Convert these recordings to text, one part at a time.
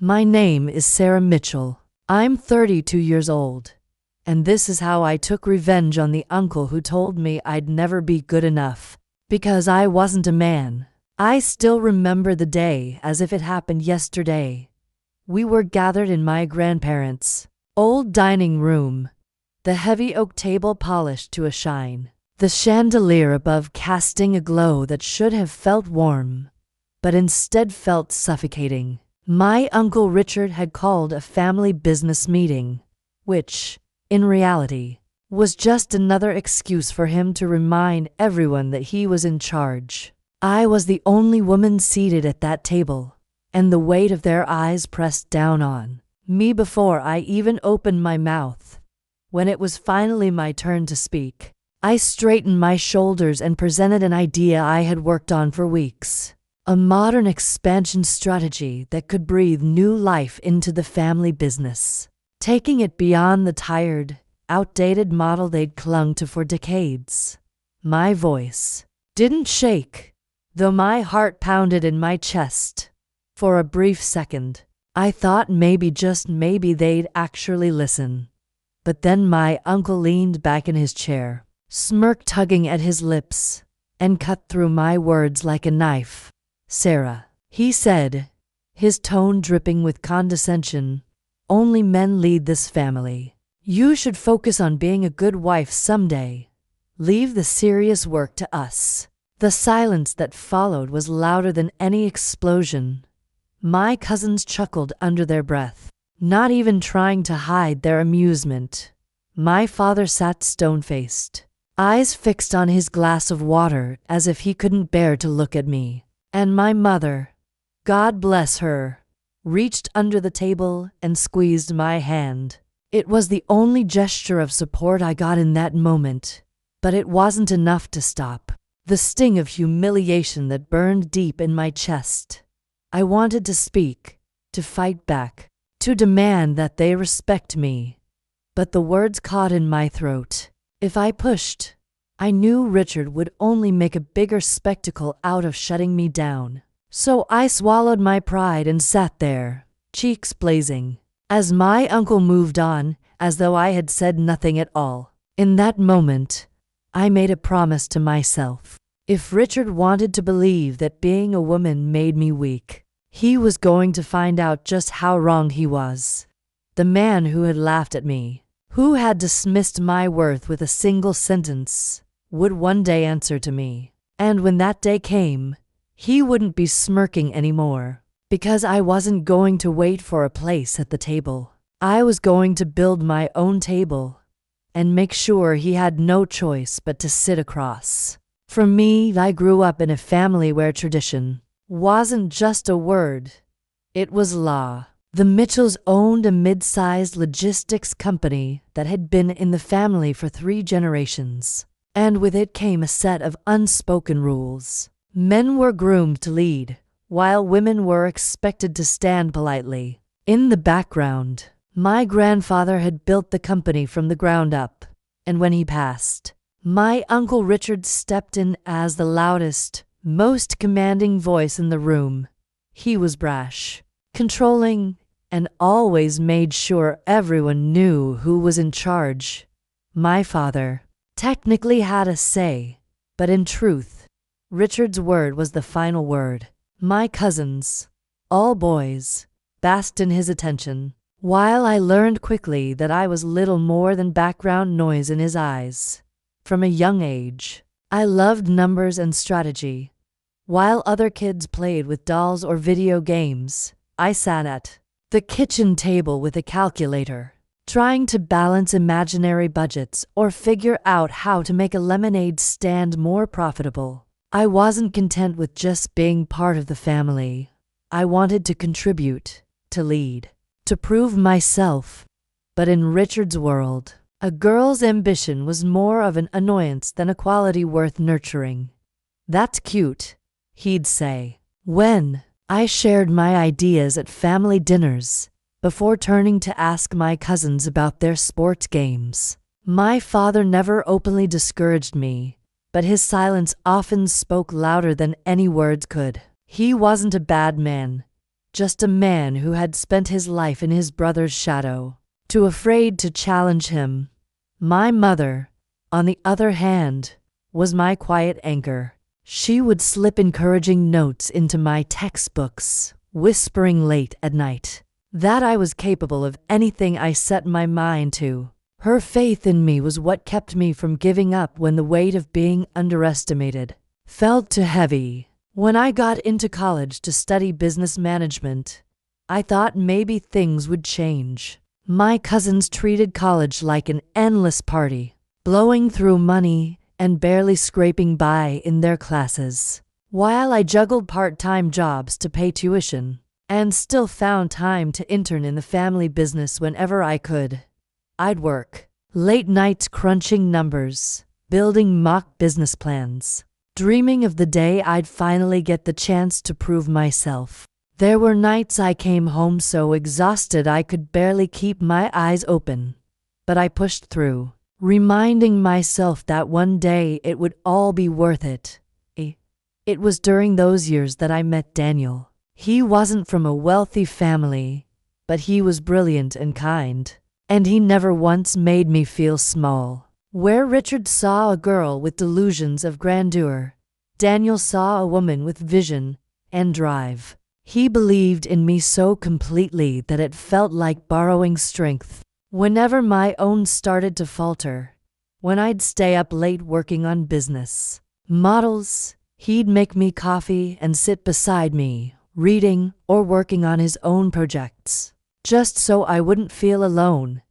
My name is Sarah Mitchell. I'm 32 years old, and this is how I took revenge on the uncle who told me I'd never be good enough because I wasn't a man. I still remember the day as if it happened yesterday. We were gathered in my grandparents' old dining room, the heavy oak table polished to a shine, the chandelier above casting a glow that should have felt warm, but instead felt suffocating. My Uncle Richard had called a family business meeting, which, in reality, was just another excuse for him to remind everyone that he was in charge. I was the only woman seated at that table, and the weight of their eyes pressed down on me before I even opened my mouth. When it was finally my turn to speak, I straightened my shoulders and presented an idea I had worked on for weeks. A modern expansion strategy that could breathe new life into the family business, taking it beyond the tired, outdated model they'd clung to for decades. My voice didn't shake, though my heart pounded in my chest. For a brief second, I thought maybe, just maybe, they'd actually listen. But then my uncle leaned back in his chair, smirk tugging at his lips, and cut through my words like a knife. "Sarah," he said, his tone dripping with condescension, "only men lead this family. You should focus on being a good wife someday. Leave the serious work to us." The silence that followed was louder than any explosion. My cousins chuckled under their breath, not even trying to hide their amusement. My father sat stone-faced, eyes fixed on his glass of water as if he couldn't bear to look at me. And my mother, God bless her, reached under the table and squeezed my hand. It was the only gesture of support I got in that moment, but it wasn't enough to stop the sting of humiliation that burned deep in my chest. I wanted to speak, to fight back, to demand that they respect me, but the words caught in my throat. If I pushed, I knew Richard would only make a bigger spectacle out of shutting me down. So I swallowed my pride and sat there, cheeks blazing, as my uncle moved on, as though I had said nothing at all. In that moment, I made a promise to myself. If Richard wanted to believe that being a woman made me weak, he was going to find out just how wrong he was. The man who had laughed at me, who had dismissed my worth with a single sentence, would one day answer to me. And when that day came, he wouldn't be smirking anymore, because I wasn't going to wait for a place at the table. I was going to build my own table and make sure he had no choice but to sit across. For me, I grew up in a family where tradition wasn't just a word, it was law. The Mitchells owned a mid-sized logistics company that had been in the family for 3 generations. And with it came a set of unspoken rules. Men were groomed to lead, while women were expected to stand politely. In the background, my grandfather had built the company from the ground up, and when he passed, my Uncle Richard stepped in as the loudest, most commanding voice in the room. He was brash, controlling, and always made sure everyone knew who was in charge. My father technically had a say, but in truth, Richard's word was the final word. My cousins, all boys, basked in his attention, while I learned quickly that I was little more than background noise in his eyes. From a young age, I loved numbers and strategy. While other kids played with dolls or video games, I sat at the kitchen table with a calculator, trying to balance imaginary budgets or figure out how to make a lemonade stand more profitable. I wasn't content with just being part of the family. I wanted to contribute, to lead, to prove myself. But in Richard's world, a girl's ambition was more of an annoyance than a quality worth nurturing. "That's cute," he'd say, when I shared my ideas at family dinners, before turning to ask my cousins about their sports games. My father never openly discouraged me, but his silence often spoke louder than any words could. He wasn't a bad man. just a man who had spent his life in his brother's shadow, too afraid to challenge him. My mother, on the other hand, was my quiet anchor. She would slip encouraging notes into my textbooks, whispering late at night that I was capable of anything I set my mind to. Her faith in me was what kept me from giving up when the weight of being underestimated felt too heavy. When I got into college to study business management, I thought maybe things would change. My cousins treated college like an endless party, blowing through money and barely scraping by in their classes, while I juggled part-time jobs to pay tuition and still found time to intern in the family business whenever I could. I'd work late nights crunching numbers, building mock business plans, dreaming of the day I'd finally get the chance to prove myself. There were nights I came home so exhausted I could barely keep my eyes open, but I pushed through, reminding myself that one day it would all be worth it. It was during those years that I met Daniel. He wasn't from a wealthy family, but he was brilliant and kind, and he never once made me feel small. Where Richard saw a girl with delusions of grandeur, Daniel saw a woman with vision and drive. He believed in me so completely that it felt like borrowing strength. Whenever my own started to falter, when I'd stay up late working on business models, he'd make me coffee and sit beside me, reading or working on his own projects, just so I wouldn't feel alone.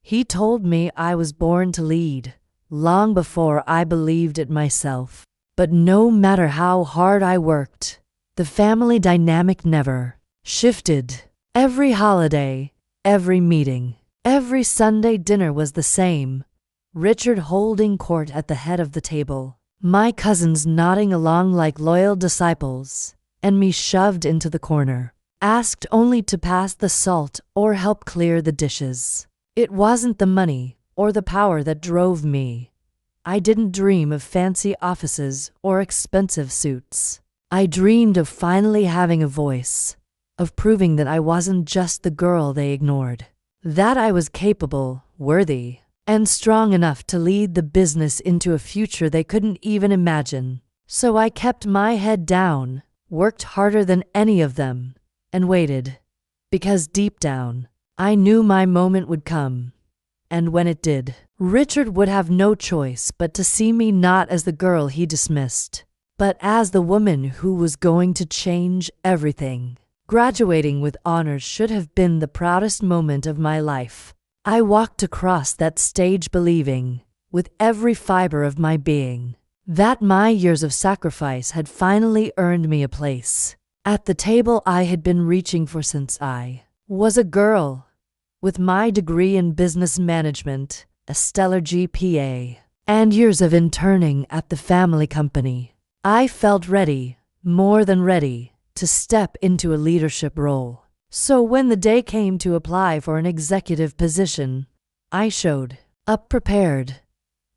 He told me I was born to lead, long before I believed it myself. But no matter how hard I worked, the family dynamic never shifted. Every holiday, every meeting, every Sunday dinner was the same. Richard holding court at the head of the table, my cousins nodding along like loyal disciples, and me shoved into the corner, asked only to pass the salt or help clear the dishes. It wasn't the money or the power that drove me. I didn't dream of fancy offices or expensive suits. I dreamed of finally having a voice, of proving that I wasn't just the girl they ignored, that I was capable, worthy, and strong enough to lead the business into a future they couldn't even imagine. So I kept my head down, worked harder than any of them, and waited, because deep down, I knew my moment would come. And when it did, Richard would have no choice but to see me not as the girl he dismissed, but as the woman who was going to change everything. Graduating with honors should have been the proudest moment of my life. I walked across that stage believing, with every fiber of my being, that my years of sacrifice had finally earned me a place at the table I had been reaching for since I was a girl. With my degree in business management, a stellar GPA, and years of interning at the family company, I felt ready, more than ready, to step into a leadership role. So when the day came to apply for an executive position, I showed up prepared.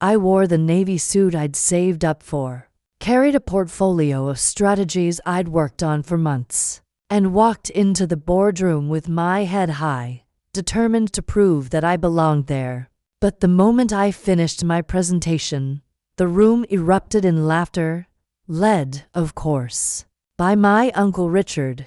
I wore the navy suit I'd saved up for, carried a portfolio of strategies I'd worked on for months, and walked into the boardroom with my head high, determined to prove that I belonged there. But the moment I finished my presentation, the room erupted in laughter, led, of course, by my Uncle Richard.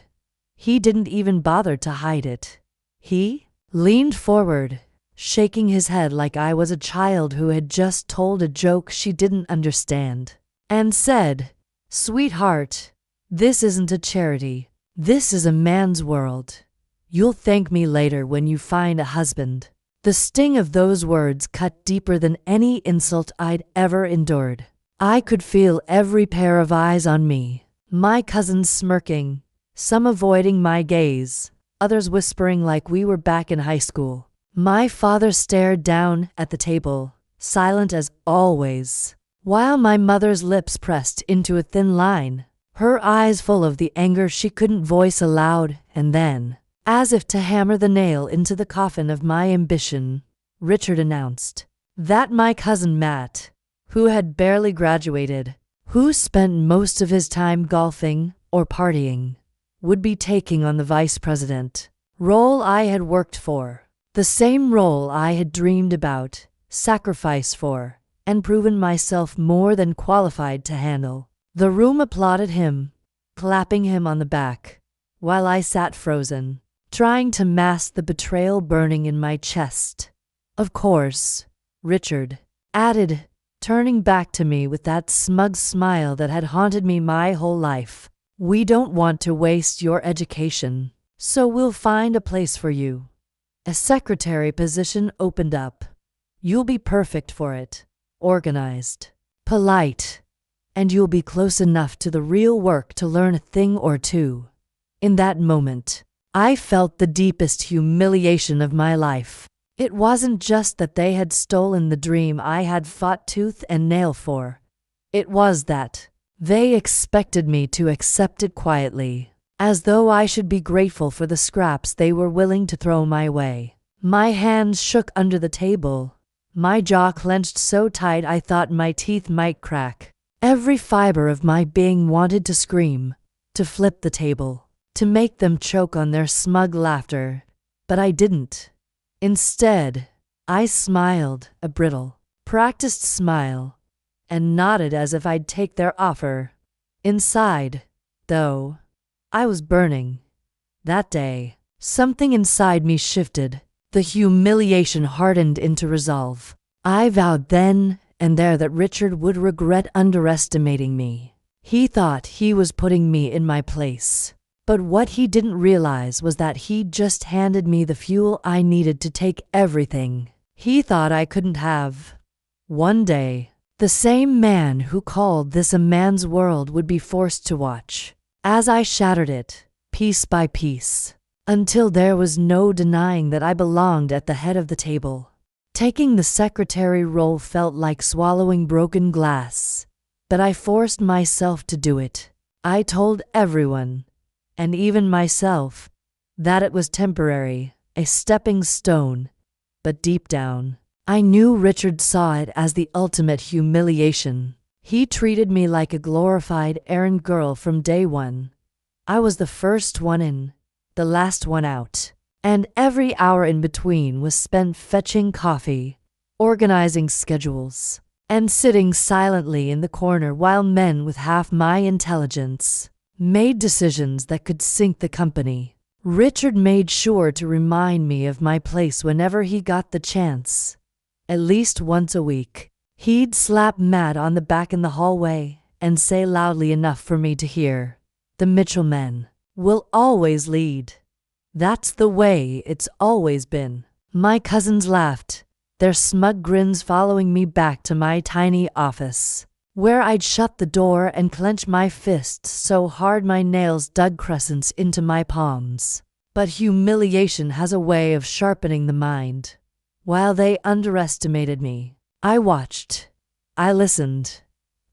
He didn't even bother to hide it. He leaned forward, shaking his head like I was a child who had just told a joke she didn't understand, and said, "Sweetheart, this isn't a charity. This is a man's world. You'll thank me later when you find a husband." The sting of those words cut deeper than any insult I'd ever endured. I could feel every pair of eyes on me, my cousins smirking, some avoiding my gaze, others whispering like we were back in high school. My father stared down at the table, silent as always, while my mother's lips pressed into a thin line, her eyes full of the anger she couldn't voice aloud. And then, as if to hammer the nail into the coffin of my ambition, Richard announced that my cousin Matt, who had barely graduated, who spent most of his time golfing or partying, would be taking on the vice president role I had worked for, the same role I had dreamed about, sacrificed for, and proven myself more than qualified to handle. The room applauded him, clapping him on the back, while I sat frozen, trying to mask the betrayal burning in my chest. Of course, Richard added, turning back to me with that smug smile that had haunted me my whole life. We don't want to waste your education, so we'll find a place for you. A secretary position opened up. You'll be perfect for it. Organized, polite, and you'll be close enough to the real work to learn a thing or two. In that moment, I felt the deepest humiliation of my life. It wasn't just that they had stolen the dream I had fought tooth and nail for. It was that they expected me to accept it quietly, as though I should be grateful for the scraps they were willing to throw my way. My hands shook under the table, my jaw clenched so tight I thought my teeth might crack. Every fiber of my being wanted to scream, to flip the table, to make them choke on their smug laughter, but I didn't. Instead, I smiled, a brittle, practiced smile, and nodded as if I'd take their offer. Inside, though, I was burning. That day, something inside me shifted. The humiliation hardened into resolve. I vowed then and there that Richard would regret underestimating me. He thought he was putting me in my place. But what he didn't realize was that he'd just handed me the fuel I needed to take everything he thought I couldn't have. One day, the same man who called this a man's world would be forced to watch as I shattered it, piece by piece, until there was no denying that I belonged at the head of the table. Taking the secretary role felt like swallowing broken glass, but I forced myself to do it. I told everyone, and even myself, that it was temporary, a stepping stone, but deep down, I knew Richard saw it as the ultimate humiliation. He treated me like a glorified errand girl from day one. I was the first one in, the last one out, and every hour in between was spent fetching coffee, organizing schedules, and sitting silently in the corner while men with half my intelligence made decisions that could sink the company. Richard made sure to remind me of my place whenever he got the chance. At least once a week, he'd slap Matt on the back in the hallway and say loudly enough for me to hear, "The Mitchell men will always lead. That's the way it's always been." My cousins laughed, their smug grins following me back to my tiny office, where I'd shut the door and clench my fists so hard my nails dug crescents into my palms. But humiliation has a way of sharpening the mind. While they underestimated me, I watched, I listened,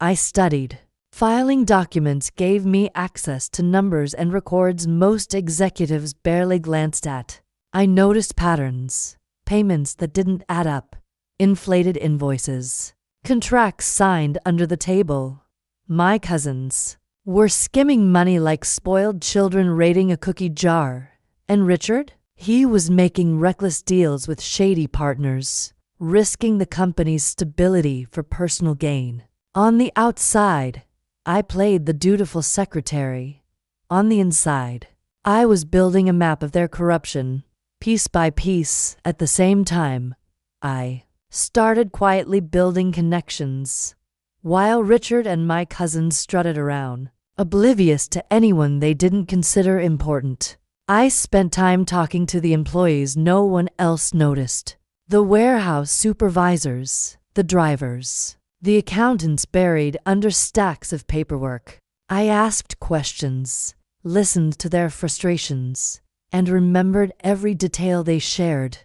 I studied. Filing documents gave me access to numbers and records most executives barely glanced at. I noticed patterns, payments that didn't add up, inflated invoices, contracts signed under the table. My cousins were skimming money like spoiled children raiding a cookie jar. And Richard? He was making reckless deals with shady partners, risking the company's stability for personal gain. On the outside, I played the dutiful secretary. On the inside, I was building a map of their corruption, piece by piece. At the same time, I started quietly building connections, while Richard and my cousins strutted around, oblivious to anyone they didn't consider important. I spent time talking to the employees no one else noticed, the warehouse supervisors, the drivers, the accountants buried under stacks of paperwork. I asked questions, listened to their frustrations, and remembered every detail they shared.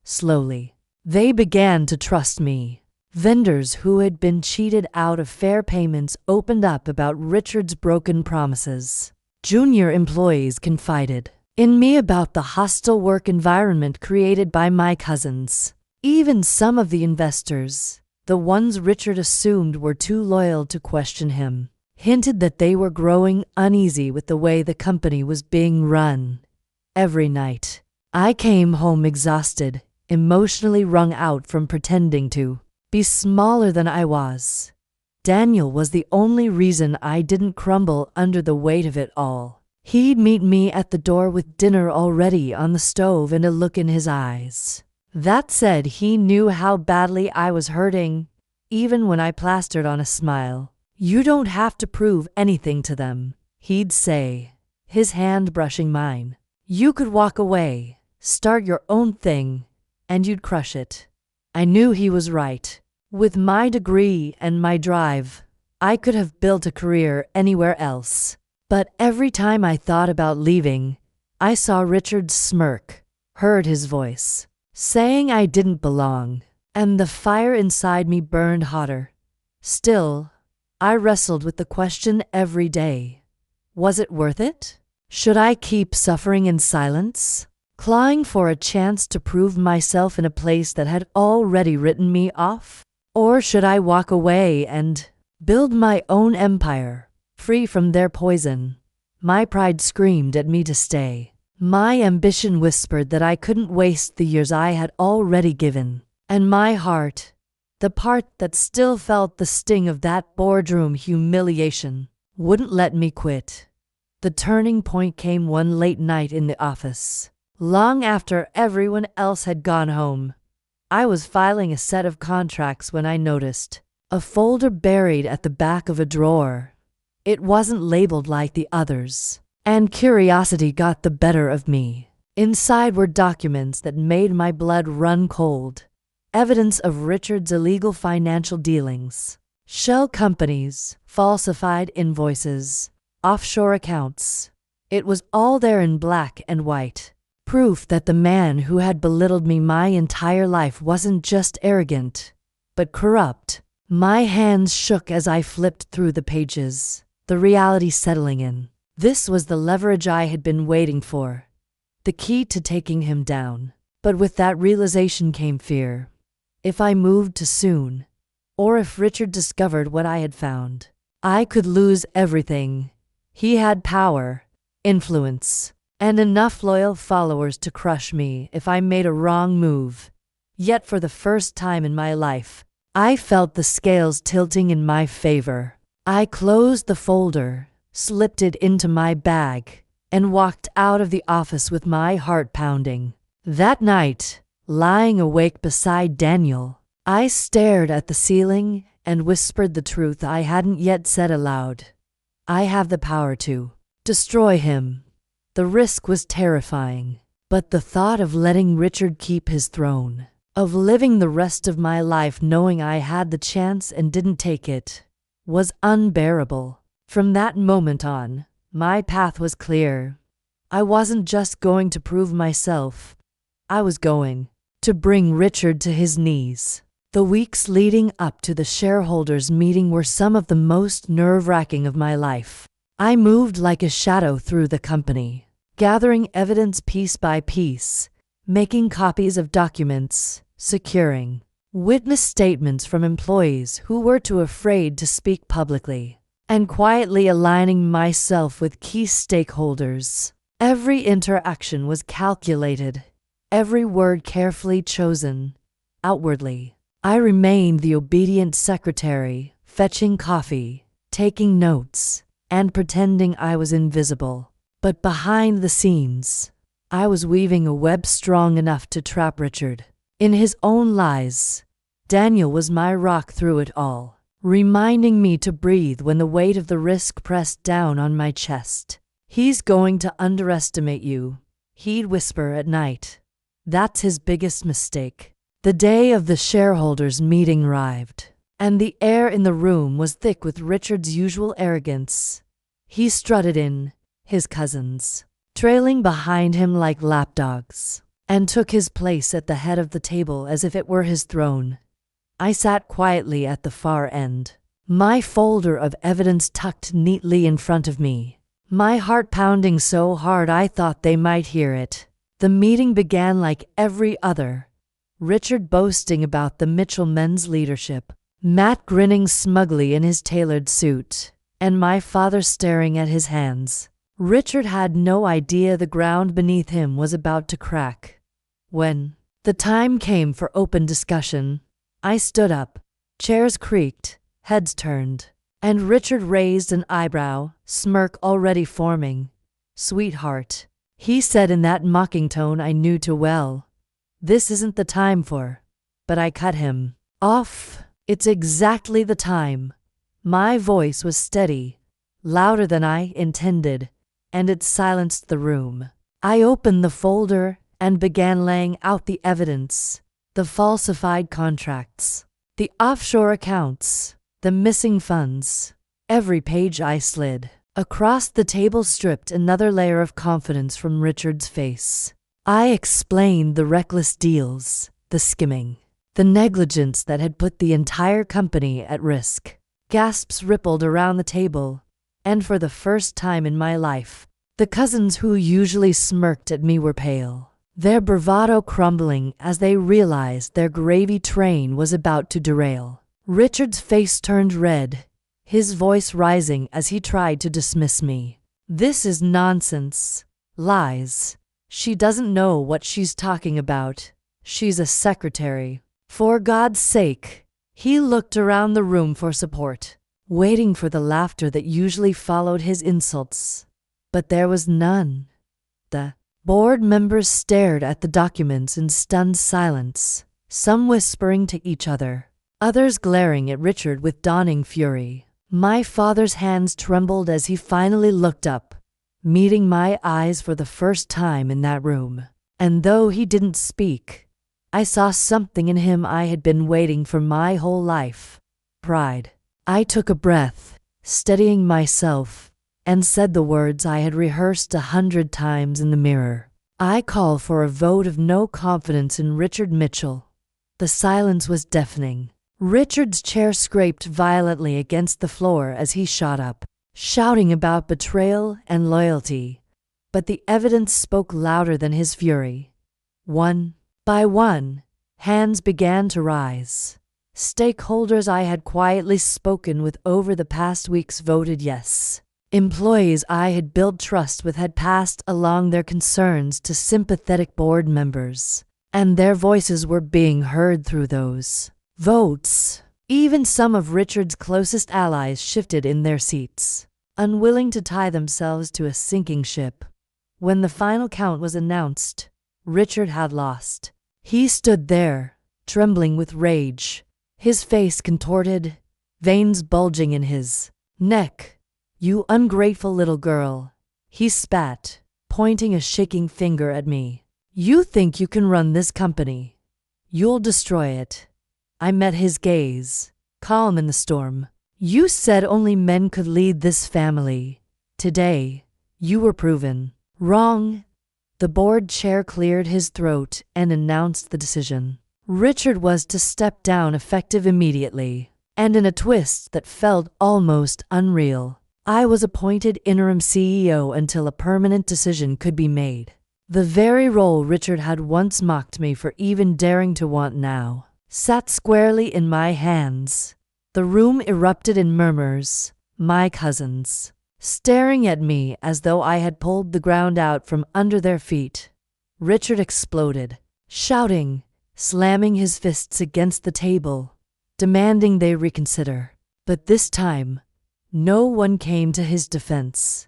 Slowly, they began to trust me. Vendors who had been cheated out of fair payments opened up about Richard's broken promises. Junior employees confided in me about the hostile work environment created by my cousins. Even some of the investors, the ones Richard assumed were too loyal to question him, hinted that they were growing uneasy with the way the company was being run. Every night, I came home exhausted, emotionally wrung out from pretending to be smaller than I was. Daniel was the only reason I didn't crumble under the weight of it all. He'd meet me at the door with dinner already on the stove and a look in his eyes that said he knew how badly I was hurting, even when I plastered on a smile. "You don't have to prove anything to them," he'd say, his hand brushing mine. "You could walk away, start your own thing, and you'd crush it." I knew he was right. With my degree and my drive, I could have built a career anywhere else. But every time I thought about leaving, I saw Richard smirk, heard his voice, saying I didn't belong, and the fire inside me burned hotter. Still, I wrestled with the question every day. Was it worth it? Should I keep suffering in silence, clawing for a chance to prove myself in a place that had already written me off? Or should I walk away and build my own empire, free from their poison? My pride screamed at me to stay. My ambition whispered that I couldn't waste the years I had already given. And my heart, the part that still felt the sting of that boardroom humiliation, wouldn't let me quit. The turning point came one late night in the office. Long after everyone else had gone home, I was filing a set of contracts when I noticed a folder buried at the back of a drawer. It wasn't labeled like the others, and curiosity got the better of me. Inside were documents that made my blood run cold. Evidence of Richard's illegal financial dealings, shell companies, falsified invoices, offshore accounts. It was all there in black and white. Proof that the man who had belittled me my entire life wasn't just arrogant, but corrupt. My hands shook as I flipped through the pages, the reality settling in. This was the leverage I had been waiting for, the key to taking him down. But with that realization came fear. If I moved too soon, or if Richard discovered what I had found, I could lose everything. He had power, influence, and enough loyal followers to crush me if I made a wrong move. Yet for the first time in my life, I felt the scales tilting in my favor. I closed the folder, slipped it into my bag, and walked out of the office with my heart pounding. That night, lying awake beside Daniel, I stared at the ceiling and whispered the truth I hadn't yet said aloud. I have the power to destroy him. The risk was terrifying, but the thought of letting Richard keep his throne, of living the rest of my life knowing I had the chance and didn't take it, was unbearable. From that moment on, my path was clear. I wasn't just going to prove myself. I was going to bring Richard to his knees. The weeks leading up to the shareholders' meeting were some of the most nerve-wracking of my life. I moved like a shadow through the company, gathering evidence piece by piece, making copies of documents, securing witness statements from employees who were too afraid to speak publicly, and quietly aligning myself with key stakeholders. Every interaction was calculated, every word carefully chosen. Outwardly, I remained the obedient secretary, fetching coffee, taking notes, and pretending I was invisible. But behind the scenes, I was weaving a web strong enough to trap Richard. In his own lies, Daniel was my rock through it all, reminding me to breathe when the weight of the risk pressed down on my chest. "He's going to underestimate you," he'd whisper at night. "That's his biggest mistake." The day of the shareholders' meeting arrived, and the air in the room was thick with Richard's usual arrogance. He strutted in, his cousins trailing behind him like lapdogs, and took his place at the head of the table as if it were his throne. I sat quietly at the far end, my folder of evidence tucked neatly in front of me, my heart pounding so hard I thought they might hear it. The meeting began like every other, Richard boasting about the Mitchell men's leadership, Matt grinning smugly in his tailored suit, and my father staring at his hands. Richard had no idea the ground beneath him was about to crack. When the time came for open discussion, I stood up. Chairs creaked, heads turned, and Richard raised an eyebrow, smirk already forming. "Sweetheart," he said in that mocking tone I knew too well. "This isn't the time for." But I cut him off. "It's exactly the time." My voice was steady, louder than I intended, and it silenced the room. I opened the folder and began laying out the evidence: the falsified contracts, the offshore accounts, the missing funds. Every page I slid across the table stripped another layer of confidence from Richard's face. I explained the reckless deals, the skimming, the negligence that had put the entire company at risk. Gasps rippled around the table, and for the first time in my life, the cousins who usually smirked at me were pale, their bravado crumbling as they realized their gravy train was about to derail. Richard's face turned red, his voice rising as he tried to dismiss me. "This is nonsense. Lies. She doesn't know what she's talking about. She's a secretary. For God's sake." He looked around the room for support, waiting for the laughter that usually followed his insults. But there was none. The board members stared at the documents in stunned silence, some whispering to each other, others glaring at Richard with dawning fury. My father's hands trembled as he finally looked up, meeting my eyes for the first time in that room. And though he didn't speak, I saw something in him I had been waiting for my whole life: pride. I took a breath, steadying myself, and said the words I had rehearsed 100 times in the mirror. "I call for a vote of no confidence in Richard Mitchell." The silence was deafening. Richard's chair scraped violently against the floor as he shot up, shouting about betrayal and loyalty. But the evidence spoke louder than his fury. One by one, hands began to rise. Stakeholders I had quietly spoken with over the past weeks voted yes. Employees I had built trust with had passed along their concerns to sympathetic board members, and their voices were being heard through those votes. Even some of Richard's closest allies shifted in their seats, unwilling to tie themselves to a sinking ship. When the final count was announced, Richard had lost. He stood there, trembling with rage, his face contorted, veins bulging in his neck. "You ungrateful little girl," he spat, pointing a shaking finger at me. "You think you can run this company. You'll destroy it." I met his gaze, calm in the storm. "You said only men could lead this family. Today, you were proven wrong." The board chair cleared his throat and announced the decision. Richard was to step down effective immediately, and in a twist that felt almost unreal, I was appointed interim CEO until a permanent decision could be made. The very role Richard had once mocked me for even daring to want now sat squarely in my hands. The room erupted in murmurs, my cousins staring at me as though I had pulled the ground out from under their feet. Richard exploded, shouting, slamming his fists against the table, demanding they reconsider. But this time, no one came to his defense.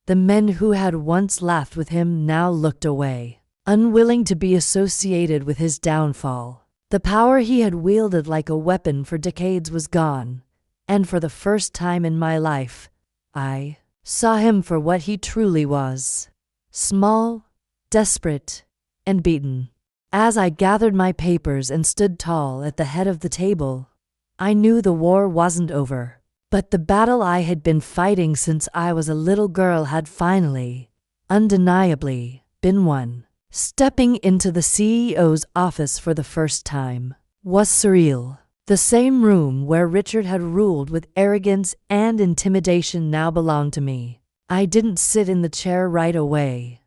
The men who had once laughed with him now looked away, unwilling to be associated with his downfall. The power he had wielded like a weapon for decades was gone, and for the first time in my life, I saw him for what he truly was: small, desperate, and beaten. As I gathered my papers and stood tall at the head of the table, I knew the war wasn't over. But the battle I had been fighting since I was a little girl had finally, undeniably, been won. Stepping into the CEO's office for the first time was surreal. The same room where Richard had ruled with arrogance and intimidation now belonged to me. I didn't sit in the chair right away.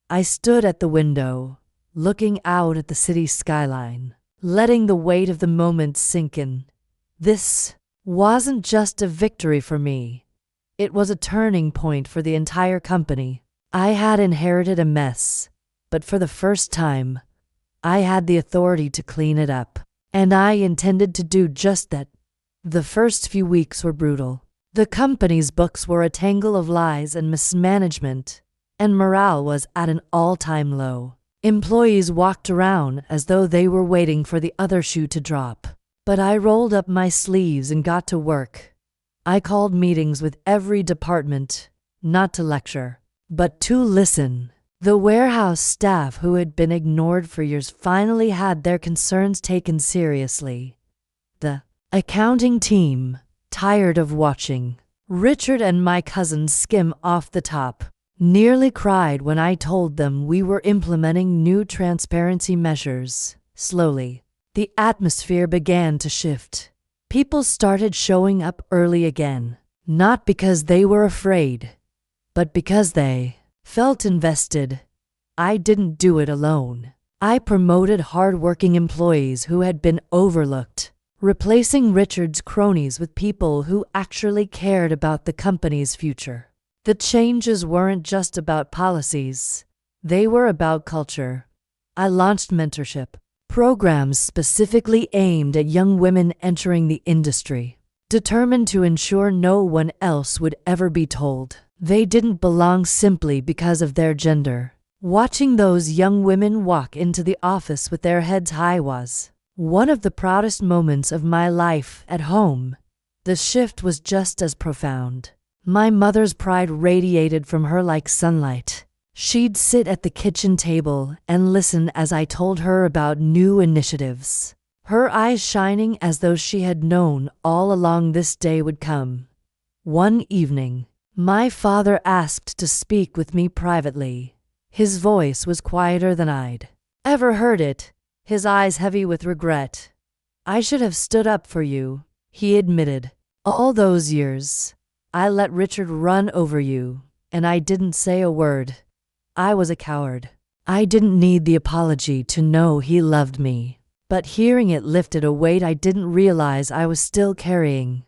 I stood at the window, looking out at the city skyline, letting the weight of the moment sink in. This wasn't just a victory for me. It was a turning point for the entire company. I had inherited a mess, but for the first time, I had the authority to clean it up. And I intended to do just that. The first few weeks were brutal. The company's books were a tangle of lies and mismanagement, and morale was at an all-time low. Employees walked around as though they were waiting for the other shoe to drop. But I rolled up my sleeves and got to work. I called meetings with every department, not to lecture, but to listen. The warehouse staff who had been ignored for years finally had their concerns taken seriously. The accounting team, tired of watching Richard and my cousin skim off the top, nearly cried when I told them we were implementing new transparency measures. Slowly, the atmosphere began to shift. People started showing up early again, not because they were afraid, but because they felt invested. I didn't do it alone. I promoted hard-working employees who had been overlooked, replacing Richard's cronies with people who actually cared about the company's future. The changes weren't just about policies. They were about culture. I launched mentorship programs specifically aimed at young women entering the industry, determined to ensure no one else would ever be told they didn't belong simply because of their gender. Watching those young women walk into the office with their heads high was one of the proudest moments of my life at home. The shift was just as profound. My mother's pride radiated from her like sunlight. She'd sit at the kitchen table and listen as I told her about new initiatives, her eyes shining as though she had known all along this day would come. One evening, my father asked to speak with me privately. His voice was quieter than I'd ever heard it, his eyes heavy with regret. "I should have stood up for you," he admitted. "All those years, I let Richard run over you, and I didn't say a word. I was a coward. I didn't need the apology to know he loved me, but hearing it lifted a weight I didn't realize I was still carrying.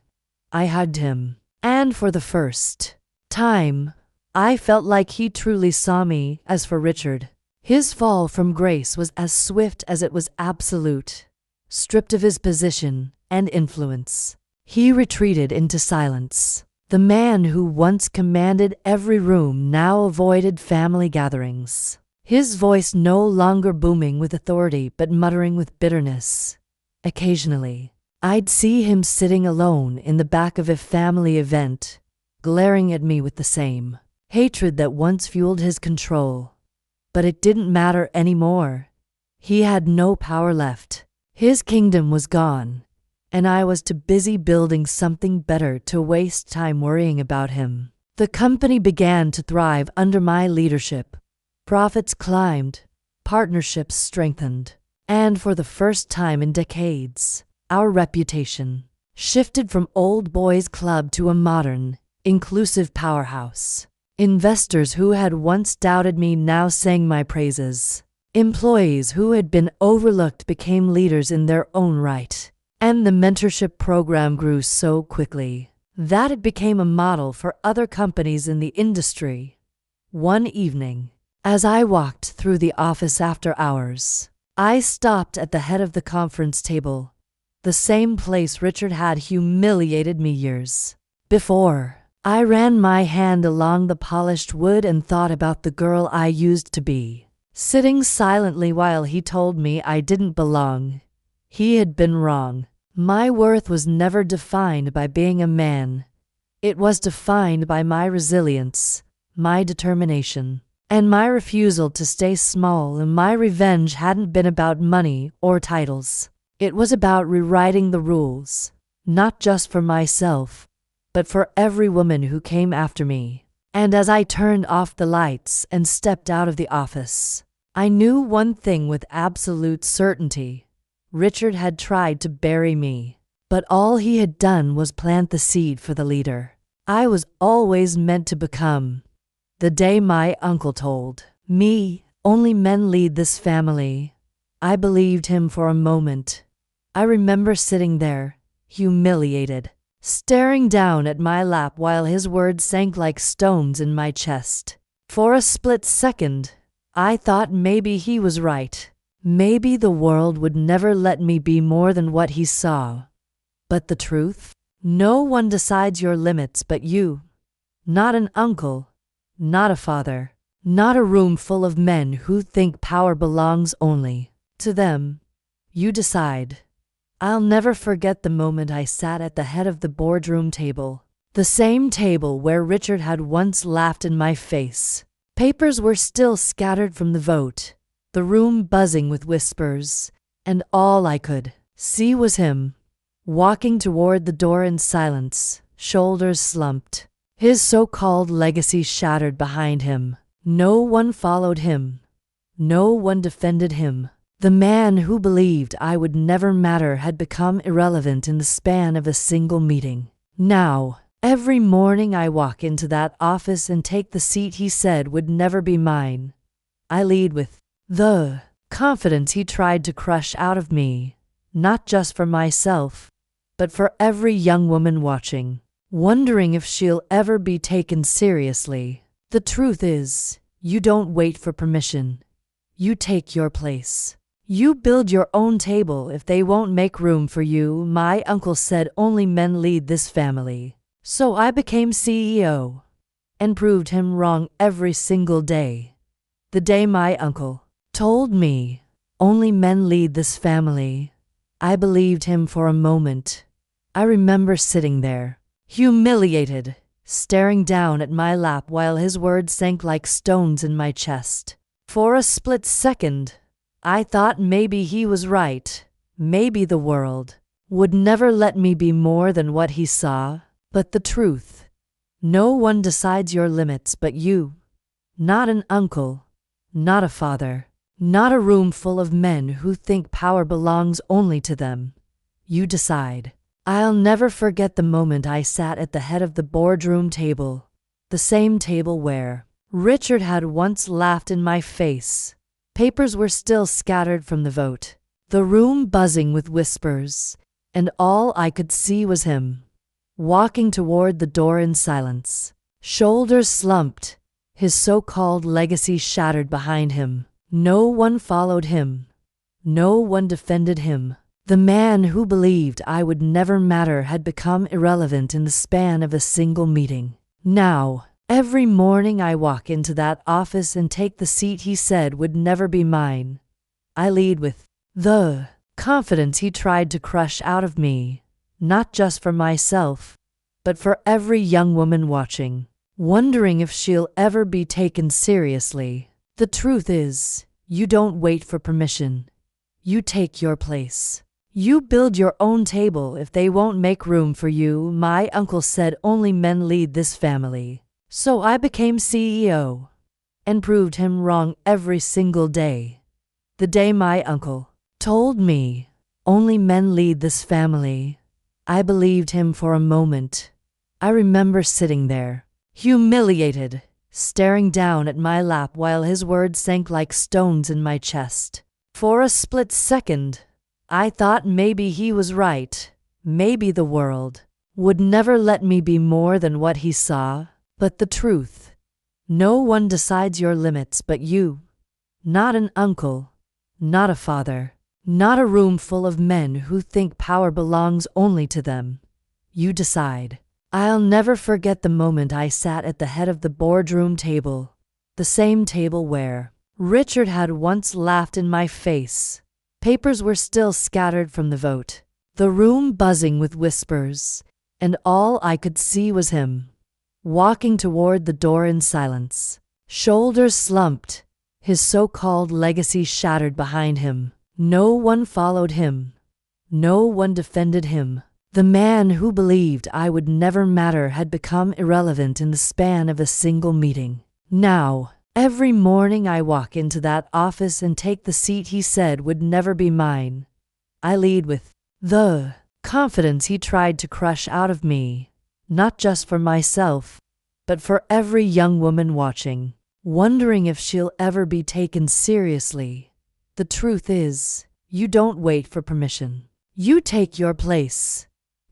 I hugged him, and for the first time, I felt like he truly saw me. As for Richard, his fall from grace was as swift as it was absolute. Stripped of his position and influence, he retreated into silence. The man who once commanded every room now avoided family gatherings, his voice no longer booming with authority but muttering with bitterness. Occasionally, I'd see him sitting alone in the back of a family event, glaring at me with the same hatred that once fueled his control. But it didn't matter anymore. He had no power left. His kingdom was gone, and I was too busy building something better to waste time worrying about him. The company began to thrive under my leadership. Profits climbed, partnerships strengthened, and for the first time in decades, our reputation shifted from old boys club to a modern, inclusive powerhouse. Investors who had once doubted me now sang my praises. Employees who had been overlooked became leaders in their own right. And the mentorship program grew so quickly that it became a model for other companies in the industry. One evening, as I walked through the office after hours, I stopped at the head of the conference table, the same place Richard had humiliated me years before. I ran my hand along the polished wood and thought about the girl I used to be, sitting silently while he told me I didn't belong. He had been wrong. My worth was never defined by being a man. It was defined by my resilience, my determination, and my refusal to stay small. And my revenge hadn't been about money or titles. It was about rewriting the rules, not just for myself, but for every woman who came after me. And as I turned off the lights and stepped out of the office, I knew one thing with absolute certainty. Richard had tried to bury me, but all he had done was plant the seed for the leader I was always meant to become. The day my uncle told me, "Only men lead this family," I believed him for a moment. I remember sitting there, humiliated, staring down at my lap while his words sank like stones in my chest. For a split second, I thought maybe he was right. Maybe the world would never let me be more than what he saw. But the truth? No one decides your limits but you. Not an uncle, not a father, not a room full of men who think power belongs only to them. You decide. I'll never forget the moment I sat at the head of the boardroom table, the same table where Richard had once laughed in my face. Papers were still scattered from the vote, the room buzzing with whispers, and all I could see was him, walking toward the door in silence, shoulders slumped, his so-called legacy shattered behind him. No one followed him. No one defended him. The man who believed I would never matter had become irrelevant in the span of a single meeting. Now, every morning I walk into that office and take the seat he said would never be mine. I lead with the confidence he tried to crush out of me, not just for myself, but for every young woman watching, wondering if she'll ever be taken seriously. The truth is, you don't wait for permission. You take your place. You build your own table if they won't make room for you. My uncle said only men lead this family. So I became CEO and proved him wrong every single day. The day my uncle told me only men lead this family, I believed him for a moment. I remember sitting there, humiliated, staring down at my lap while his words sank like stones in my chest. For a split second, I thought maybe he was right. Maybe the world would never let me be more than what he saw. But the truth, no one decides your limits but you. Not an uncle, not a father, not a room full of men who think power belongs only to them. You decide. I'll never forget the moment I sat at the head of the boardroom table, the same table where Richard had once laughed in my face. Papers were still scattered from the vote, the room buzzing with whispers, and all I could see was him, walking toward the door in silence, shoulders slumped, his so-called legacy shattered behind him. No one followed him. No one defended him. The man who believed I would never matter had become irrelevant in the span of a single meeting. Now, every morning I walk into that office and take the seat he said would never be mine. I lead with the confidence he tried to crush out of me, not just for myself, but for every young woman watching, wondering if she'll ever be taken seriously. The truth is, you don't wait for permission. You take your place. You build your own table if they won't make room for you. My uncle said only men lead this family. So I became CEO and proved him wrong every single day. The day my uncle told me only men lead this family, I believed him for a moment. I remember sitting there, humiliated, staring down at my lap while his words sank like stones in my chest. For a split second, I thought maybe he was right. Maybe the world would never let me be more than what he saw. But the truth, no one decides your limits but you. Not an uncle, not a father, not a room full of men who think power belongs only to them. You decide. I'll never forget the moment I sat at the head of the boardroom table, the same table where Richard had once laughed in my face. Papers were still scattered from the vote, the room buzzing with whispers, and all I could see was him, walking toward the door in silence, shoulders slumped, his so-called legacy shattered behind him. No one followed him. No one defended him. The man who believed I would never matter had become irrelevant in the span of a single meeting. Now, every morning I walk into that office and take the seat he said would never be mine. I lead with the confidence he tried to crush out of me, not just for myself, but for every young woman watching, wondering if she'll ever be taken seriously. The truth is, you don't wait for permission. You take your place.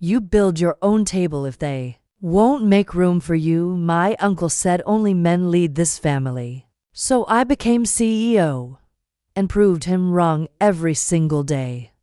You build your own table if they won't make room for you. My uncle said only men lead this family. So I became CEO and proved him wrong every single day.